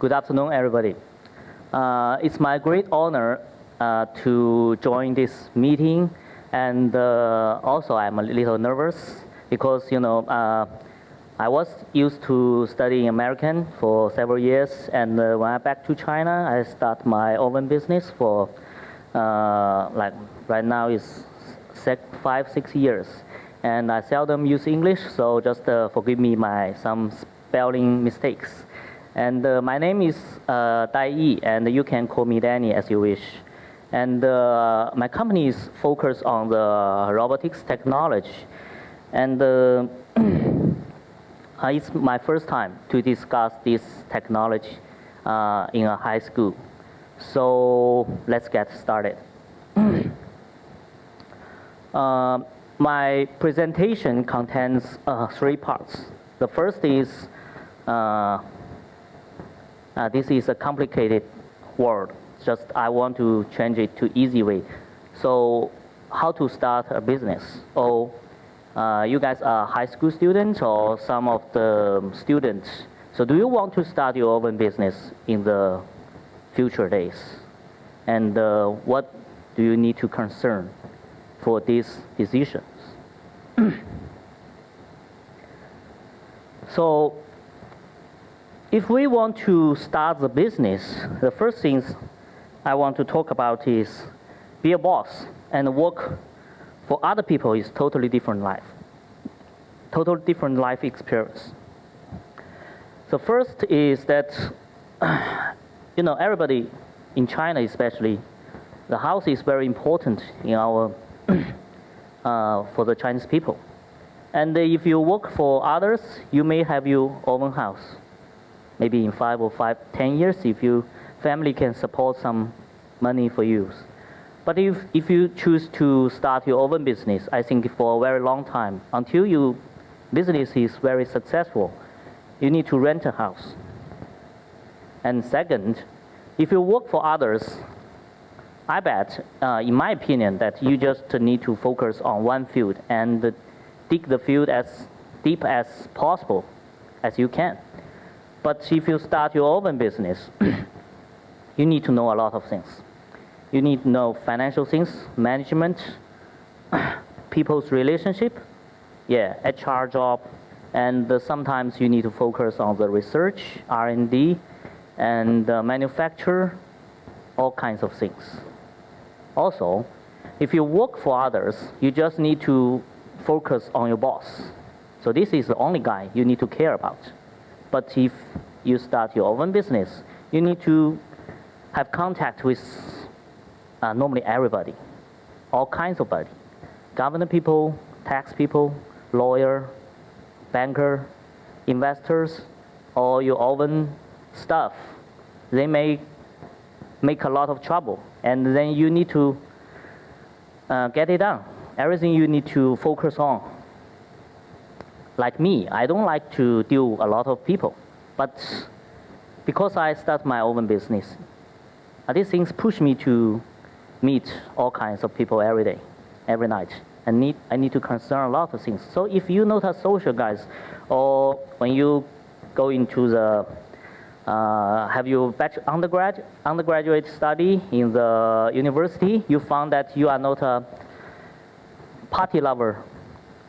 Good afternoon, everybody. It's my great honor to join this meeting, and also I'm a little nervous because I was used to studying American for several years, and when I back to China, I start my own business for like right now is 5-6 years, and I seldom use English, so just forgive me some spelling mistakes. And my name is Dai Yi, and you can call me Danny as you wish. And my company is focused on the robotics technology. And it's my first time to discuss this technology in a high school. So let's get started. My presentation contains 3 parts. The first is this is a complicated word. Just I want to change it to easy way. So how to start a business? Oh, you guys are high school students or some of the students. So do you want to start your own business in the future days? And what do you need to concern for these decisions? So if we want to start the business, the first things I want to talk about is be a boss and work for other people is totally different life. Total different life experience. So first is that, everybody in China especially, the house is very important in our, for the Chinese people. And if you work for others, you may have your own house. Maybe in 10 years, if your family can support some money for you. But if you choose to start your own business, I think for a very long time, until your business is very successful, you need to rent a house. And second, if you work for others, I bet, in my opinion, that you just need to focus on one field and dig the field as deep as possible as you can. But if you start your own business, you need to know a lot of things. You need to know financial things, management, people's relationship, HR job, and sometimes you need to focus on the research, R&D, and manufacture, all kinds of things. Also, if you work for others, you just need to focus on your boss. So this is the only guy you need to care about. But if you start your own business, you need to have contact with normally everybody, all kinds of body, government people, tax people, lawyer, banker, investors, or your own staff. They may make a lot of trouble, and then you need to get it done. Everything you need to focus on. Like me, I don't like to deal a lot of people, but because I start my own business, these things push me to meet all kinds of people every day, every night, and I need to concern a lot of things. So if you not a social guys, or when you go into the have you undergraduate study in the university, you found that you are not a party lover,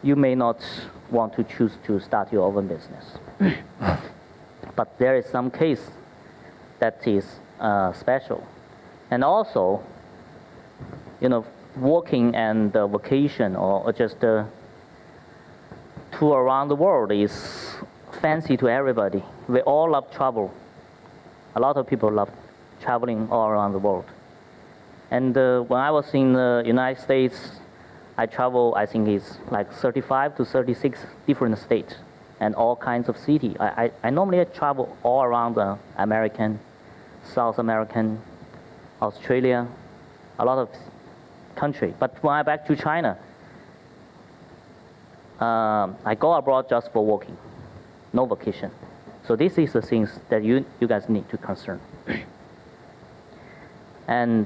you may not want to choose to start your own business. But there is some case that is special. And also, working and vacation or just tour around the world is fancy to everybody. We all love travel. A lot of people love traveling all around the world. And when I was in the United States, I travel, I think it's like 35 to 36 different states and all kinds of cities. I normally travel all around the American, South American, Australia, a lot of country. But when I back to China, I go abroad just for working, no vacation. So this is the things that you guys need to concern. And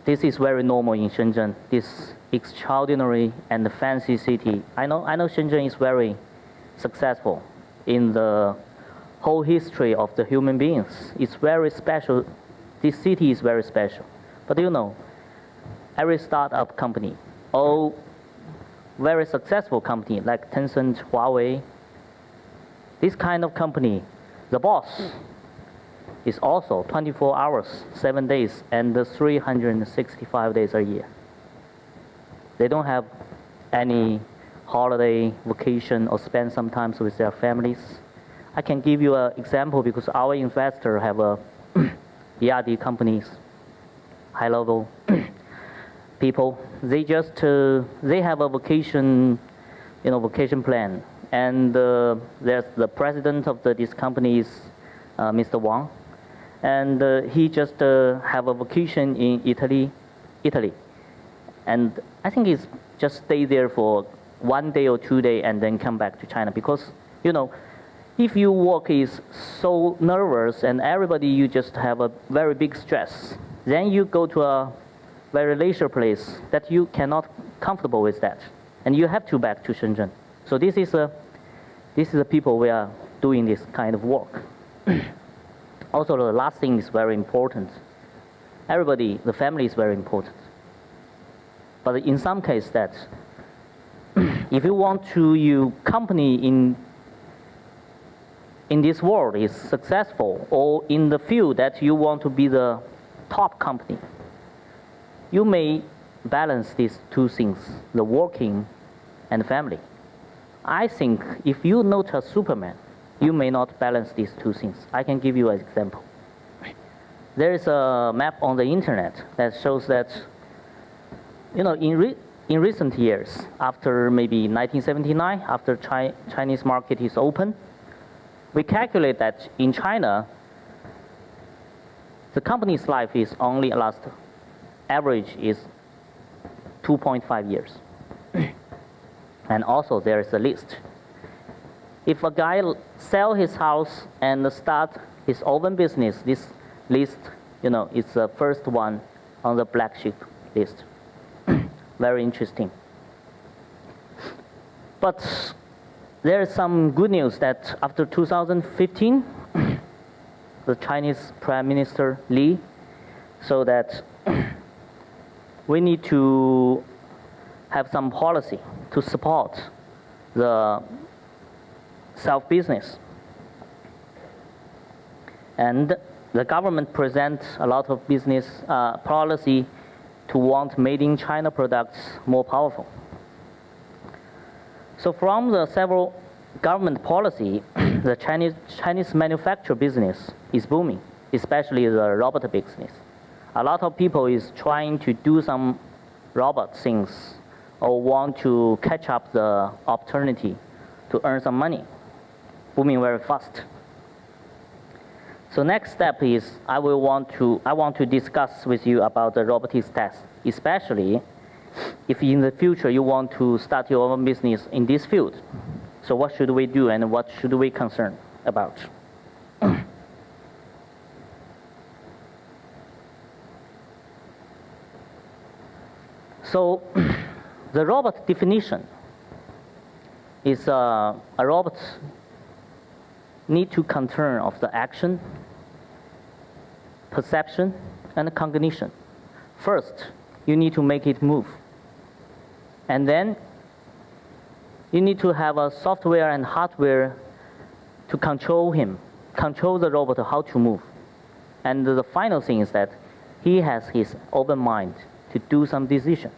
this is very normal in Shenzhen, this extraordinary and fancy city. I know Shenzhen is very successful in the whole history of the human beings. It's very special. This city is very special. But you know, every startup company, all very successful company like Tencent, Huawei, this kind of company, the boss is also 24 hours, 7 days, and 365 days a year. They don't have any holiday, vacation, or spend some time with their families. I can give you an example because our investor have a ERD companies, high-level people. They just they have a vacation, vacation plan, and there's the president of this company is Mr. Wang, and he just have a vacation in Italy, and I think he's just stay there for 1 day or 2 days and then come back to China because if your work is so nervous and everybody you just have a very big stress, then you go to a very leisure place that you cannot comfortable with that, and you have to back to Shenzhen. So this is the people we are doing this kind of work. Also, the last thing is very important. Everybody, the family is very important. But in some case that if you want to your company in this world is successful, or in the field that you want to be the top company, you may balance these two things, the working and family. I think if you not a Superman, you may not balance these two things. I can give you an example. There is a map on the internet that shows that, in recent years, after maybe 1979, after Chinese market is open, we calculate that in China, the company's life is only average is 2.5 years. And also there is a list. If a guy sell his house and start his own business, this list, is the first one on the black sheep list. Very interesting. But there is some good news that after 2015, the Chinese Prime Minister Li, so that we need to have some policy to support the self-business. And the government presents a lot of business policy to want made in China products more powerful. So from the several government policy, the Chinese manufacturer business is booming, especially the robot business. A lot of people is trying to do some robot things or want to catch up the opportunity to earn some money, booming very fast. So next step is I want to discuss with you about the robotics test, especially if in the future you want to start your own business in this field. So what should we do and what should we concern about? So the robot definition is a robot need to concern of the action, perception, and cognition. First, you need to make it move. And then you need to have a software and hardware to control the robot how to move. And the final thing is that he has his open mind to do some decision.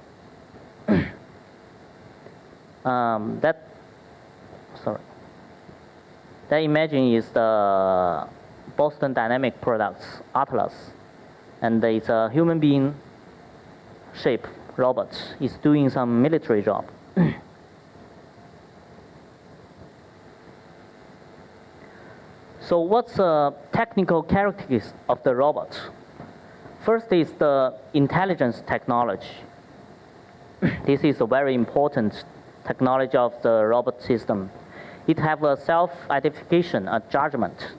That imagine is the Boston Dynamic products, Atlas. And it's a human being shape robot. It's doing some military job. So what's the technical characteristics of the robot? First is the intelligence technology. This is a very important technology of the robot system. It have a self-identification, a judgment.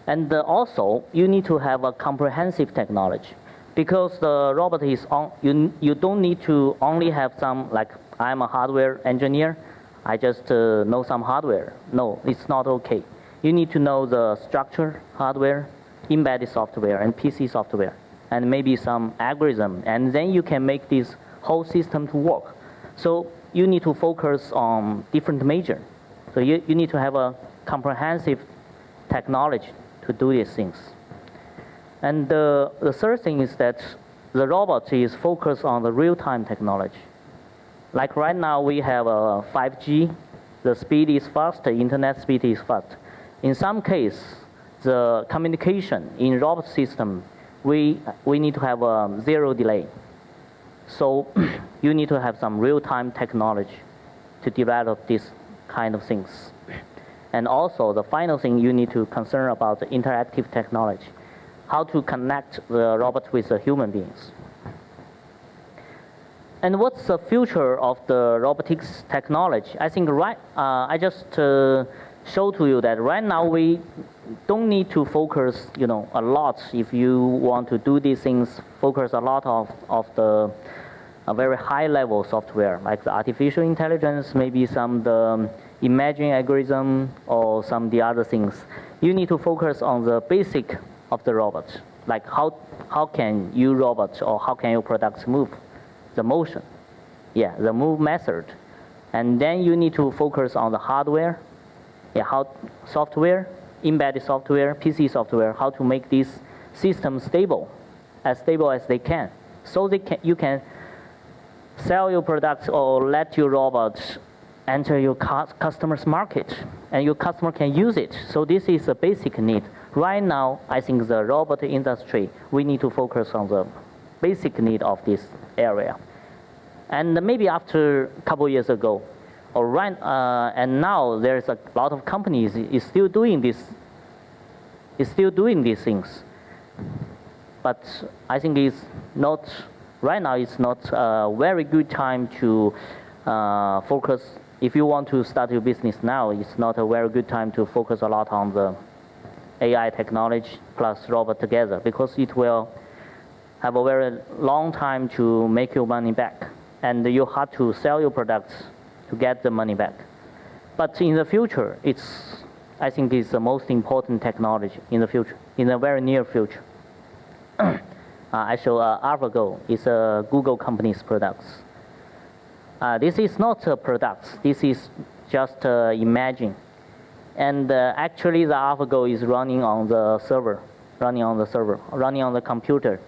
And also, you need to have a comprehensive technology. Because the robot is you don't need to only have some, like I'm a hardware engineer, I just know some hardware. No, it's not okay. You need to know the structure, hardware, embedded software, and PC software, and maybe some algorithm, and then you can make this whole system to work. So you need to focus on different major. So you need to have a comprehensive technology to do these things. And the third thing is that the robot is focused on the real-time technology. Like right now we have a 5G, the speed is fast, the internet speed is fast. In some case, the communication in robot system, we need to have a zero delay. So you need to have some real-time technology to develop this kind of things. And also the final thing you need to concern about the interactive technology, how to connect the robot with the human beings. And what's the future of the robotics technology? I think I just show to you that right now we don't need to focus, a lot. If you want to do these things, focus a lot of the very high level software, like the artificial intelligence, maybe some the imaging algorithm, or some the other things. You need to focus on the basic of the robot, like how can you robot or how can your products move, the motion, the move method, and then you need to focus on the hardware. How software, embedded software, PC software, how to make this system stable as they can. So you can sell your products or let your robots enter your customer's market, and your customer can use it. So this is a basic need. Right now, I think the robot industry, we need to focus on the basic need of this area. And maybe after a couple years ago, and now there's a lot of companies is still doing these things. But I think right now it's not a very good time to focus. If you want to start your business now, it's not a very good time to focus a lot on the AI technology plus robot together, because it will have a very long time to make your money back. And you have to sell your products to get the money back. But in the future, I think it's the most important technology in the future, in the very near future. I show AlphaGo is a Google company's products. This is not a product. This is just imagine. And actually, the AlphaGo is running on the server, running on the computer.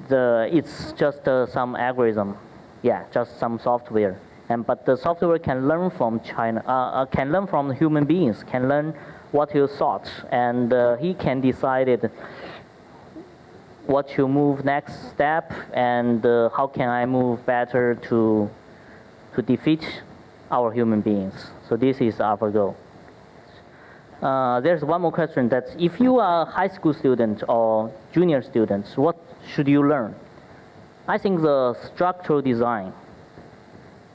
It's just some algorithm, just some software. But the software can learn from can learn from human beings, can learn what you thought, and he can decide what you move next step, and how can I move better to defeat our human beings. So this is AlphaGo. There's one more question, that if you are a high school student or junior students, what should you learn? I think the structural design,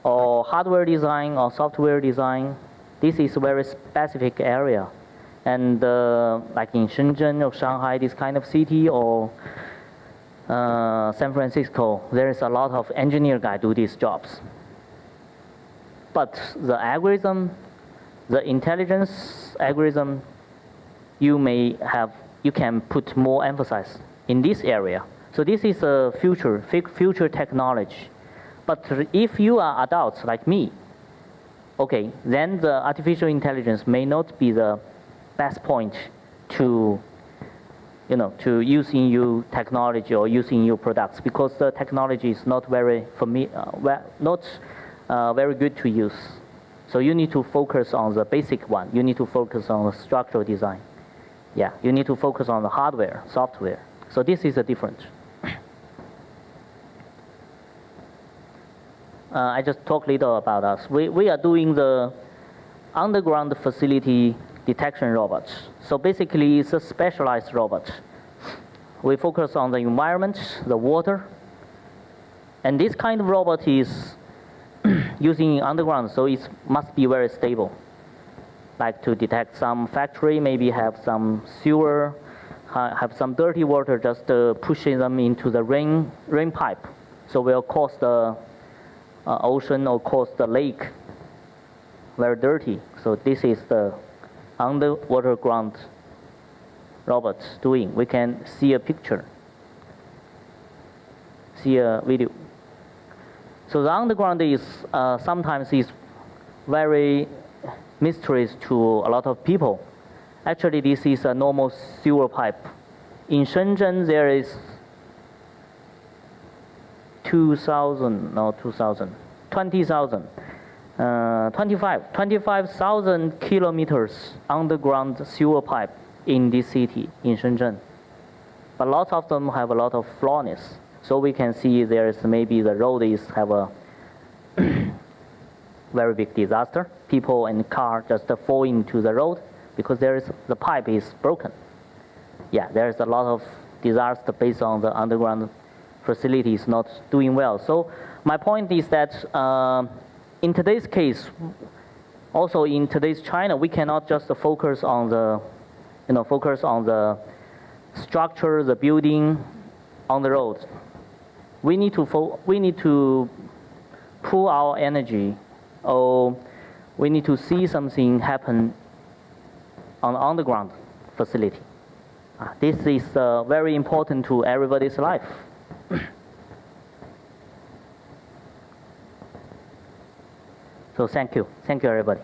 or hardware design, or software design, this is a very specific area. And like in Shenzhen or Shanghai, this kind of city, or San Francisco, there is a lot of engineer guys do these jobs. But the algorithm, the intelligence algorithm, you can put more emphasis in this area. So this is a future technology. But if you are adults like me, okay, then the artificial intelligence may not be the best point to use in your technology or using your products, because the technology is not very very good to use. So you need to focus on the basic one. You need to focus on the structural design. You need to focus on the hardware, software. So this is a difference. I just talked a little about us. We are doing the underground facility detection robots. So basically, it's a specialized robot. We focus on the environment, the water, and this kind of robot is using underground, so it must be very stable. Like to detect some factory, maybe have some sewer, have some dirty water, just pushing them into the rain pipe. So will cause the ocean or cause the lake. very dirty. So this is the underwater ground robots doing. We can see a picture, see a video. So the underground is sometimes is very mysterious to a lot of people. Actually, this is a normal sewer pipe. In Shenzhen, there is 25,000 kilometers underground sewer pipe in this city, in Shenzhen. But lots of them have a lot of flawness. So we can see there is maybe the road have a very big disaster. People and car just fall into the road because the pipe is broken. Yeah, there's a lot of disaster based on the underground facilities not doing well. So my point is that in today's case, also in today's China, we cannot just focus on the, structure, the building, on the road. We need to pool our energy, or we need to see something happen on the underground facility. This is very important to everybody's life. So thank you everybody.